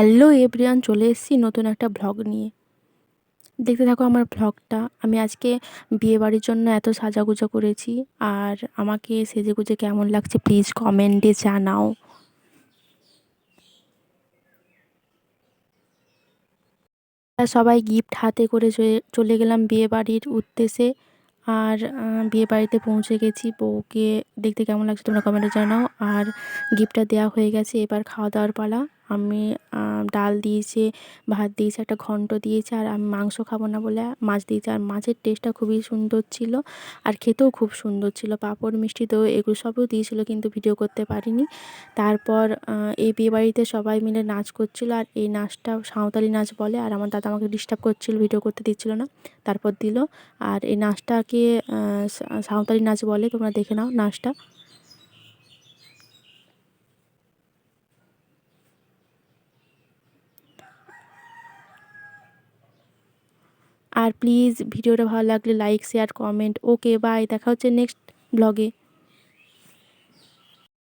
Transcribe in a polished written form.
Hello everyone, চলে এসেছি নতুন একটা ভ্লগ নিয়ে। দেখতে থাকো আমার ভ্লগটা। আমি আজকে বিয়ে বাড়ির জন্য এত সাজাগুজা করেছি, আর আমাকে সেজেগুজে কেমন লাগছে প্লিজ কমেন্টে জানাও। আর সবাই গিফট হাতে করে চলে গেলাম বিয়ে বাড়ির উদ্দেশ্যে। আর বিয়ে বাড়িতে পৌঁছে গেছি, বউকে দেখতে কেমন লাগছে তোমরা কমেন্টে জানাও। আর গিফটটা দেওয়া হয়ে গেছে, এবার খাওয়া দাওয়ার পালা। আমি ডাল দিয়েছে, ভাত দিয়েছে, একটা ঘন্ট দিয়েছে, আর আমি মাংস খাবো না বলে মাছ দিয়েছে। আর মাছের টেস্টটা খুবই সুন্দর ছিল, আর খেতেও খুব সুন্দর ছিল। পাঁপড় মিষ্টি দই এগুলো সবও দিয়েছিল, কিন্তু ভিডিও করতে পারিনি। তারপর এই বিয়েবাড়িতে সবাই মিলে নাচ করছিল, আর এই নাচটা সাঁওতালি নাচ বলে। আর আমার দাদা আমাকে ডিস্টার্ব করছিল, ভিডিও করতে দিচ্ছিল না, তারপর দিল। আর এই নাচটাকে সাঁওতালি নাচ বলে, তোমরা দেখে নাও নাচটা। আর প্লিজ ভিডিওটা ভালো লাগলে like share comment. Okay bye, দেখা হচ্ছে নেক্সট ব্লগে।